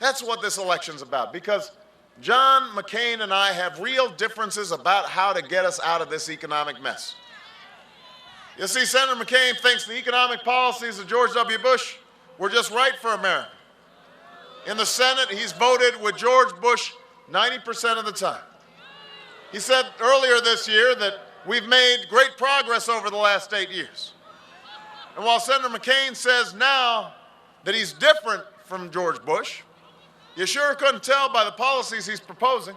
That's what this election's about, because John McCain and I have real differences about how to get us out of this economic mess. You see, Senator McCain thinks the economic policies of George W. Bush were just right for America. In the Senate, he's voted with George Bush 90% of the time. He said earlier this year that we've made great progress over the last 8 years. And while Senator McCain says now that he's different from George Bush, you sure couldn't tell by the policies he's proposing.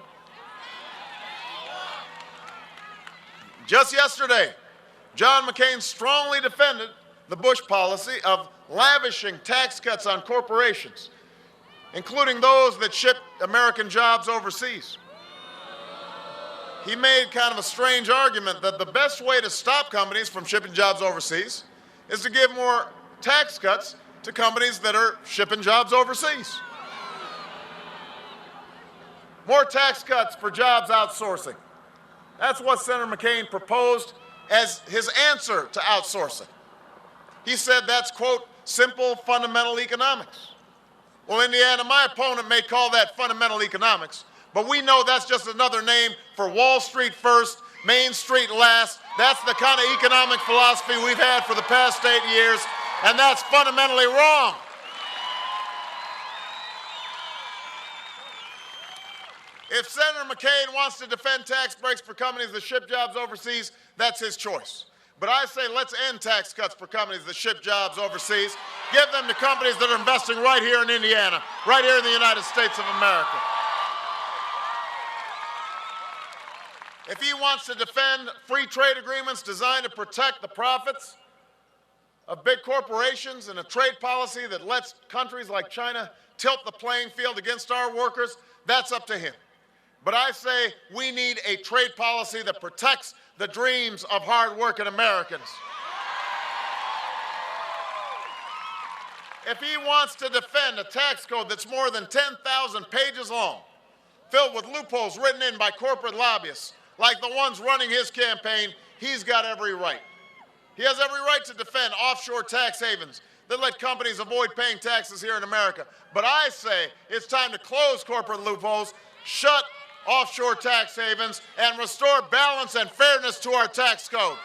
Just yesterday, John McCain strongly defended the Bush policy of lavishing tax cuts on corporations, including those that ship American jobs overseas. He made kind of a strange argument that the best way to stop companies from shipping jobs overseas is to give more tax cuts to companies that are shipping jobs overseas. More tax cuts for jobs outsourcing. That's what Senator McCain proposed as his answer to outsourcing. He said that's, quote, simple fundamental economics. Well, Indiana, my opponent may call that fundamental economics, but we know that's just another name for Wall Street first, Main Street last. That's the kind of economic philosophy we've had for the past 8 years, and that's fundamentally wrong. If Senator McCain wants to defend tax breaks for companies that ship jobs overseas, that's his choice. But I say let's end tax cuts for companies that ship jobs overseas. Give them to companies that are investing right here in Indiana, right here in the United States of America. If he wants to defend free trade agreements designed to protect the profits of big corporations and a trade policy that lets countries like China tilt the playing field against our workers, that's up to him. But I say we need a trade policy that protects the dreams of hard-working Americans. If he wants to defend a tax code that's more than 10,000 pages long, filled with loopholes written in by corporate lobbyists, like the ones running his campaign, he's got every right. He has every right to defend offshore tax havens that let companies avoid paying taxes here in America. But I say it's time to close corporate loopholes, shut offshore tax havens, and restore balance and fairness to our tax code.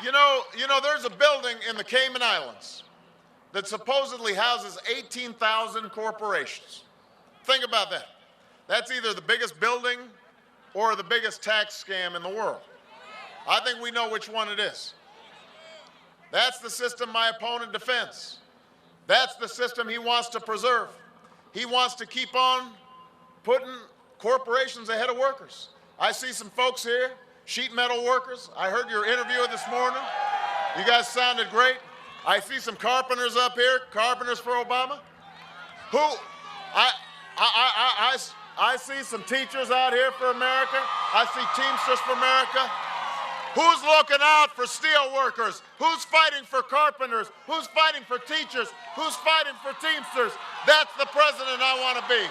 You know, there's a building in the Cayman Islands that supposedly houses 18,000 corporations. Think about that. That's either the biggest building or the biggest tax scam in the world. I think we know which one it is. That's the system my opponent defends. That's the system he wants to preserve. He wants to keep on putting corporations ahead of workers. I see some folks here, sheet metal workers. I heard your interview this morning. You guys sounded great. I see some carpenters up here, carpenters for Obama. I see some teachers out here for America. I see Teamsters for America. Who's looking out for steel workers? Who's fighting for carpenters? Who's fighting for teachers? Who's fighting for Teamsters? That's the president I want to be.